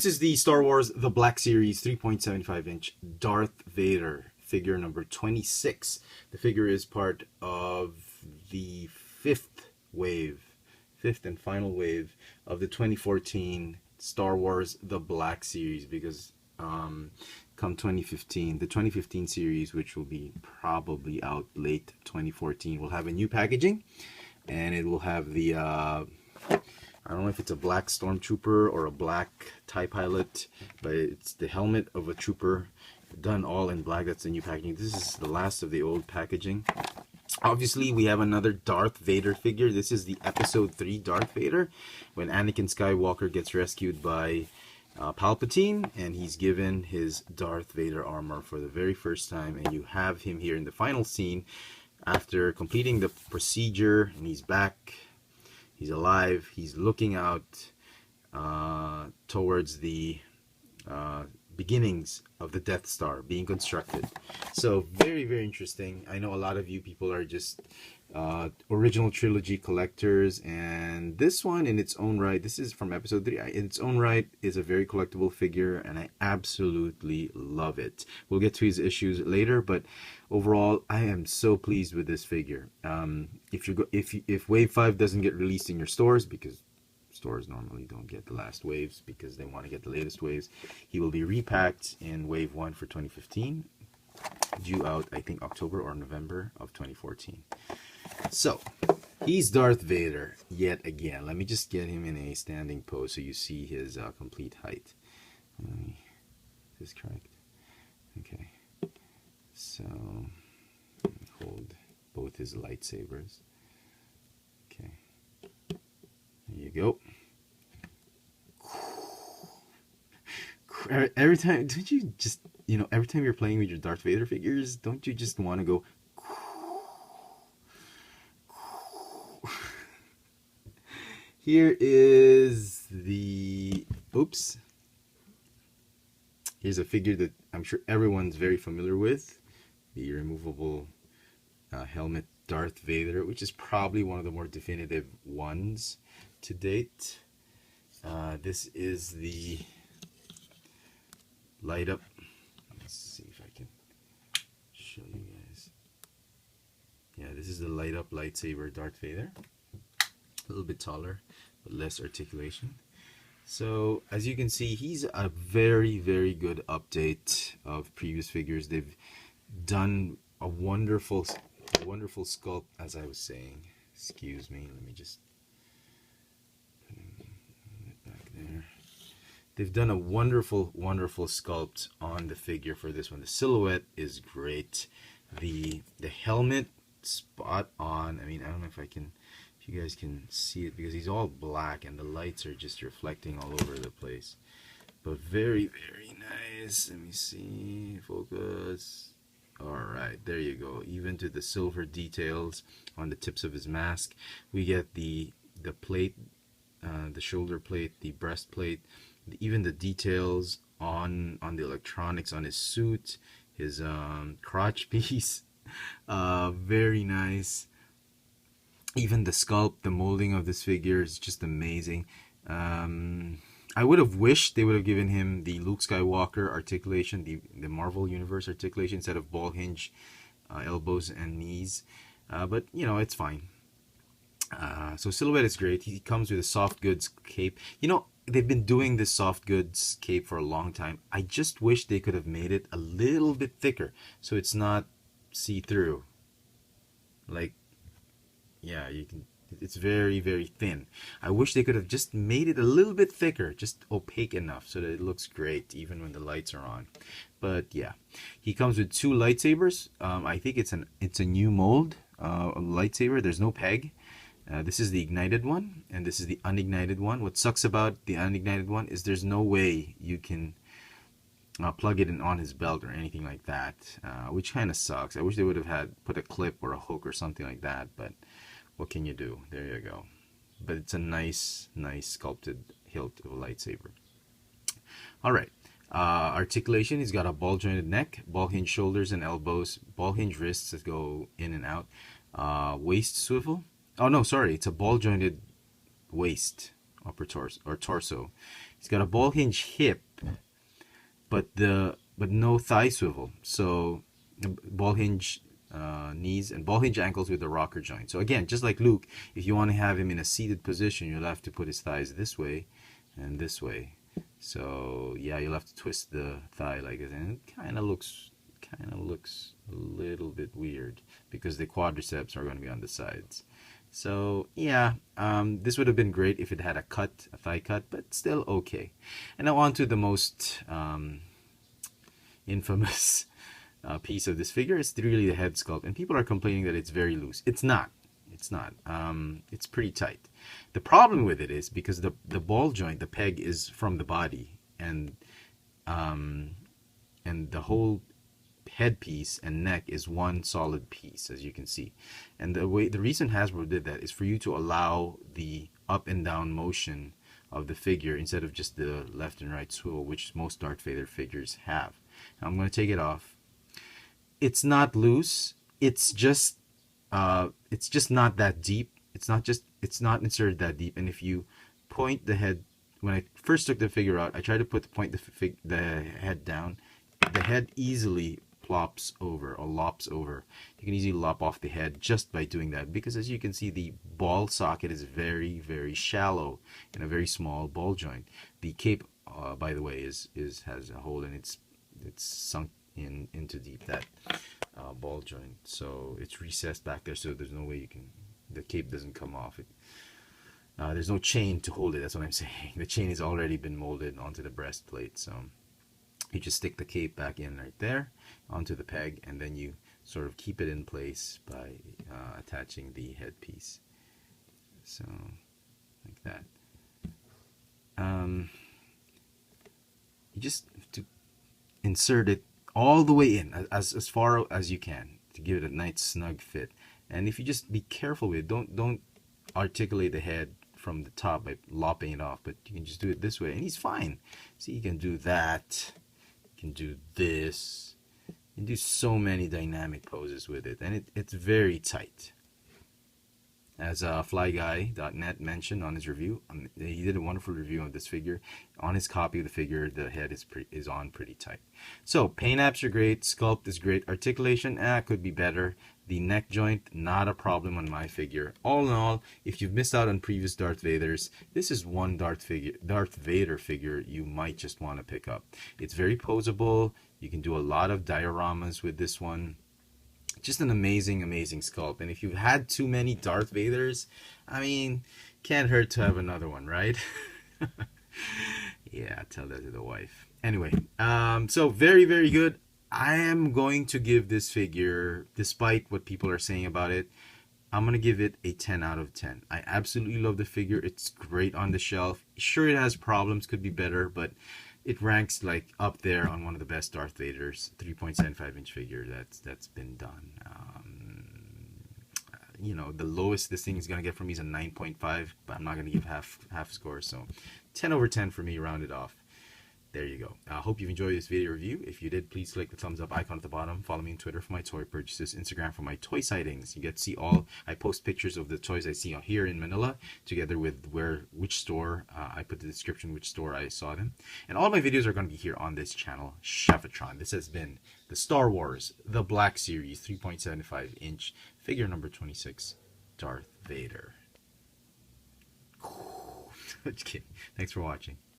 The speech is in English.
This is the Star Wars The Black Series 3.75-inch Darth Vader figure number 26. The figure is part of the fifth and final wave of the 2014 Star Wars The Black Series, because come 2015, the 2015 series, which will be probably out late 2014, will have a new packaging, and it will have the I don't know if it's a black stormtrooper or a black TIE pilot, but it's the helmet of a trooper done all in black. That's the new packaging. This is the last of the old packaging. Obviously, we have another Darth Vader figure. This is the Episode 3 Darth Vader, when Anakin Skywalker gets rescued by Palpatine, and he's given his Darth Vader armor for the very first time, and you have him here in the final scene after completing the procedure, and he's back. He's alive. He's looking out towards the beginnings of the Death Star being constructed. So very, very interesting. I know a lot of you people are just original trilogy collectors, and this one in its own right, this is from Episode 3, in its own right is a very collectible figure, and I absolutely love it. We'll get to his issues later, but overall I am so pleased with this figure. If Wave 5 doesn't get released in your stores, because stores normally don't get the last waves because they want to get the latest waves, he will be repacked in Wave 1 for 2015, due out I think October or November of 2014. So he's Darth Vader yet again. Let me just get him in a standing pose so you see his complete height. Is this correct? Okay, so hold both his lightsabers. Okay, there you go. Every time, don't you just, every time you're playing with your Darth Vader figures, don't you just want to go here is the, oops, here's a figure that I'm sure everyone's very familiar with, the removable helmet Darth Vader, which is probably one of the more definitive ones to date. This is the light up. Let's see if I can show you guys. Yeah, this is the light up lightsaber Darth Vader. A little bit taller, but less articulation. So as you can see, he's a very, very good update of previous figures. They've done a wonderful sculpt, as I was saying. Excuse me, let me just put it back there. They've done a wonderful sculpt on the figure for this one. The silhouette is great. The helmet, spot on. I mean, I don't know if you guys can see it because he's all black and the lights are just reflecting all over the place. But very, very nice. Let me see, focus. Alright, there you go. Even to the silver details on the tips of his mask. We get the plate, the shoulder plate, the breastplate, even the details on the electronics on his suit, his crotch piece. Very nice. Even the sculpt, the molding of this figure is just amazing. I would have wished they would have given him the Luke Skywalker articulation, the Marvel Universe articulation, instead of ball hinge elbows and knees. But, it's fine. So silhouette is great. He comes with a soft goods cape. They've been doing this soft goods cape for a long time. I just wish they could have made it a little bit thicker so it's not see-through. Like, yeah, it's very, very thin. I wish they could have just made it a little bit thicker, just opaque enough so that it looks great even when the lights are on. But yeah, he comes with two lightsabers. I think it's a new mold lightsaber. There's no peg. This is the ignited one, and this is the unignited one. What sucks about the unignited one is there's no way you can plug it in on his belt or anything like that, which kind of sucks. I wish they would have put a clip or a hook or something like that, but what can you do? There you go. But it's a nice sculpted hilt of a lightsaber. Alright, articulation, he's got a ball jointed neck, ball hinge shoulders and elbows, ball hinge wrists that go in and out, waist swivel. Oh no, sorry, it's a ball jointed waist, upper torso, or torso. He's got a ball hinge hip, but no thigh swivel. So ball hinge knees and ball hinge ankles with the rocker joint. So again, just like Luke, if you want to have him in a seated position, you'll have to put his thighs this way and this way. So yeah, you'll have to twist the thigh like this, and it kind of looks a little bit weird because the quadriceps are going to be on the sides. So yeah, this would have been great if it had a thigh cut, but still okay. And now on to the most infamous piece of this figure. It's really the head sculpt, and people are complaining that it's very loose. It's not. It's not. It's pretty tight. The problem with it is because the ball joint, the peg, is from the body, and the whole headpiece and neck is one solid piece, as you can see. And the reason Hasbro did that is for you to allow the up and down motion of the figure instead of just the left and right swivel, which most Darth Vader figures have. Now I'm going to take it off. It's not loose. It's just not that deep. It's not inserted that deep. And if you point the head, when I first took the figure out, I tried to point the head down. The head easily plops over or lops over. You can easily lop off the head just by doing that, because as you can see, the ball socket is very, very shallow in a very small ball joint. The cape, by the way, has a hole, and it's sunk into deep, that ball joint. So it's recessed back there, so there's no way the cape doesn't come off. There's no chain to hold it. That's what I'm saying. The chain has already been molded onto the breastplate, so you just stick the cape back in right there onto the peg, and then you sort of keep it in place by attaching the headpiece. So like that. You just have to insert it all the way in, as far as you can, to give it a nice snug fit. And if you just be careful with it, don't articulate the head from the top by lopping it off, but you can just do it this way, and he's fine. See, you can do that. Can do this. You can do so many dynamic poses with it, and it's very tight. As flyguy.net mentioned on his review, he did a wonderful review on this figure. On his copy of the figure, the head is on pretty tight. So paint apps are great, sculpt is great, articulation could be better. The neck joint, not a problem on my figure. All in all, if you've missed out on previous Darth Vaders, this is one Darth Vader figure you might just want to pick up. It's very posable. You can do a lot of dioramas with this one. Just an amazing, amazing sculpt. And if you've had too many Darth Vaders, I mean, can't hurt to have another one, right? Yeah, tell that to the wife. Anyway, so very, very good. I am going to give this figure, despite what people are saying about it, I'm going to give it a 10 out of 10. I absolutely love the figure. It's great on the shelf. Sure, it has problems, could be better, but it ranks like up there on one of the best Darth Vaders, 3.75-inch figure that's been done. You know, the lowest this thing is going to get from me is a 9.5, but I'm not going to give half score, so 10 over 10 for me, rounded off. There you go. I hope you've enjoyed this video review. If you did, please click the thumbs up icon at the bottom. Follow me on Twitter for my toy purchases, Instagram for my toy sightings. You get to see I post pictures of the toys I see here in Manila, together with which store, I put the description which store I saw them. And all my videos are going to be here on this channel, Chefitron. This has been the Star Wars, the Black Series, 3.75-inch figure number 26, Darth Vader. Just kidding. Thanks for watching.